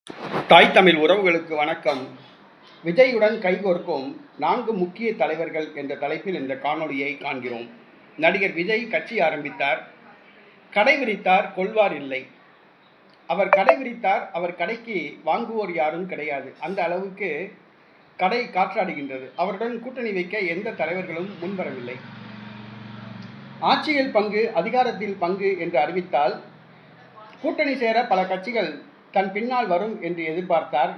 தாய் தமிழ் உறவுகளுக்கு வணக்கம். விஜயுடன் கைகோர்க்கும் 4 முக்கிய தலைவர்கள் என்ற தலைப்பில் இந்த காணொளியை காண்கிறோம். நடிகர் விஜய் கட்சி ஆரம்பித்தார், கடை விரித்தார், கொள்வார் இல்லை. அவர் கடை விரித்தார், அவர் கடைக்கு வாங்குவோர் யாரும் கிடையாது. அந்த அளவுக்கு கடை காற்றாடுகின்றது. அவருடன் கூட்டணி வைக்க எந்த தலைவர்களும் முன்வரவில்லை. ஆட்சியில் பங்கு, அதிகாரத்தில் பங்கு என்று அறிவித்தால் கூட்டணி சேர பல கட்சிகள் தன் பின்னால் வரும் என்று எதிர்பார்த்தார்.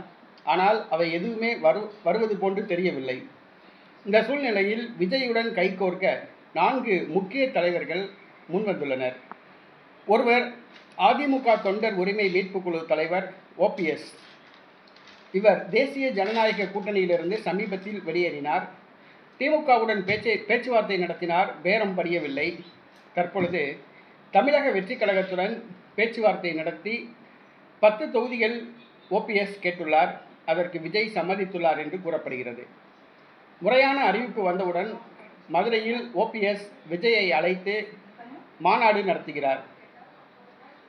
ஆனால் அவை எதுவுமே வருவது போன்று தெரியவில்லை. இந்த சூழ்நிலையில் விஜயுடன் கைகோர்க்க 4 முக்கிய தலைவர்கள் முன்வந்துள்ளனர். ஒருவர் அதிமுக தொண்டர் உரிமை மீட்பு குழு தலைவர் OPS. இவர் தேசிய ஜனநாயக கூட்டணியிலிருந்து சமீபத்தில் வெளியேறினார். திமுகவுடன் பேச்சுவார்த்தை நடத்தினார், பேரம் படியவில்லை. தற்பொழுது தமிழக வெற்றி கழகத்துடன் பேச்சுவார்த்தை நடத்தி 10 தொகுதிகள் OPS கேட்டுள்ளார். அதற்கு விஜய் சம்மதித்துள்ளார் என்று கூறப்படுகிறது. முறையான அறிவிப்பு வந்தவுடன் மதுரையில் OPS விஜயை அழைத்து மாநாடு நடத்துகிறார்.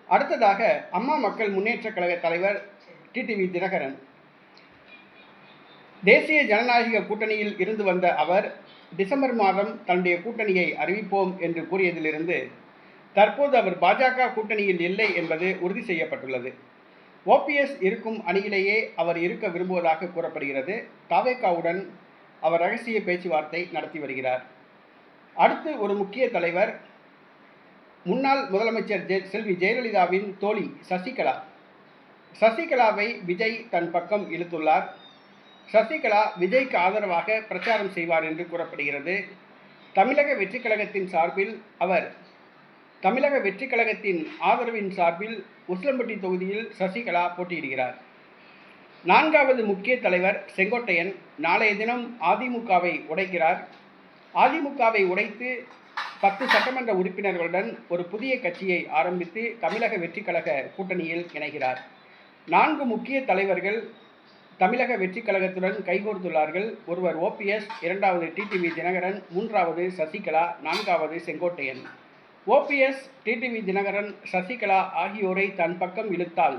அடுத்ததாக அம்மா மக்கள் முன்னேற்ற கழக தலைவர் TTV தினகரன். தேசிய ஜனநாயக கூட்டணியில் இருந்து வந்த அவர் டிசம்பர் மாதம் தன்னுடைய கூட்டணியை அறிவிப்போம் என்று கூறியதிலிருந்து தற்போது அவர் பாஜக கூட்டணியில் இல்லை என்பது உறுதி செய்யப்பட்டுள்ளது. OPS இருக்கும் அணியிலேயே அவர் இருக்க விரும்புவதாக கூறப்படுகிறது. தவேகாவுடன் அவர் ரகசிய பேச்சுவார்த்தை நடத்தி வருகிறார். அடுத்து ஒரு முக்கிய தலைவர் முன்னாள் முதலமைச்சர் செல்வி ஜெயலலிதாவின் தோழி சசிகலா. சசிகலாவை விஜய் தன் பக்கம் இழுத்துள்ளார். சசிகலா விஜய்க்கு ஆதரவாக பிரச்சாரம் செய்வார் என்று கூறப்படுகிறது. தமிழக வெற்றி கழகத்தின் சார்பில் அவர் தமிழக வெற்றி கழகத்தின் ஆதரவின் சார்பில் உசிலம்பட்டி தொகுதியில் சசிகலா போட்டியிடுகிறார். 4வது முக்கிய தலைவர் செங்கோட்டையன் நாளைய தினம் அதிமுகவை உடைக்கிறார். அதிமுகவை உடைத்து 10 சட்டமன்ற உறுப்பினர்களுடன் ஒரு புதிய கட்சியை ஆரம்பித்து தமிழக வெற்றி கழக கூட்டணியில் இணைகிறார். 4 முக்கிய தலைவர்கள் தமிழக வெற்றி கழகத்துடன் கைகோர்த்துள்ளார்கள். ஒருவர் OPS, 2வது TTV தினகரன், 3வது சசிகலா, 4வது செங்கோட்டையன். OPS, TTV தினகரன், சசிகலா ஆகியோரை தன் பக்கம் இழுத்தால்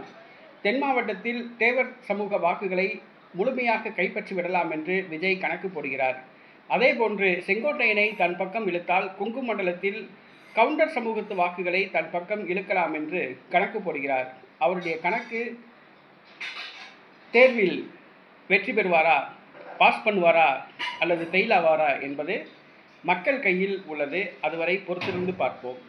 தென் மாவட்டத்தில் தேவர் சமூக வாக்குகளை முழுமையாக கைப்பற்றி விடலாம் என்று விஜய் கணக்கு போடுகிறார். அதேபோன்று செங்கோட்டையனை தன் பக்கம் இழுத்தால் கொங்கு மண்டலத்தில் கவுண்டர் சமூகத்து வாக்குகளை தன் பக்கம் இழுக்கலாம் என்று கணக்கு போடுகிறார். அவருடைய கணக்கு தேர்வில் வெற்றி பெறுவாரா, பாஸ் பண்ணுவாரா அல்லது ஃபெயில் ஆவாரா என்பது மக்கள் கையில் உள்ளது. அதுவரை பொறுத்திருந்து பார்ப்போம்.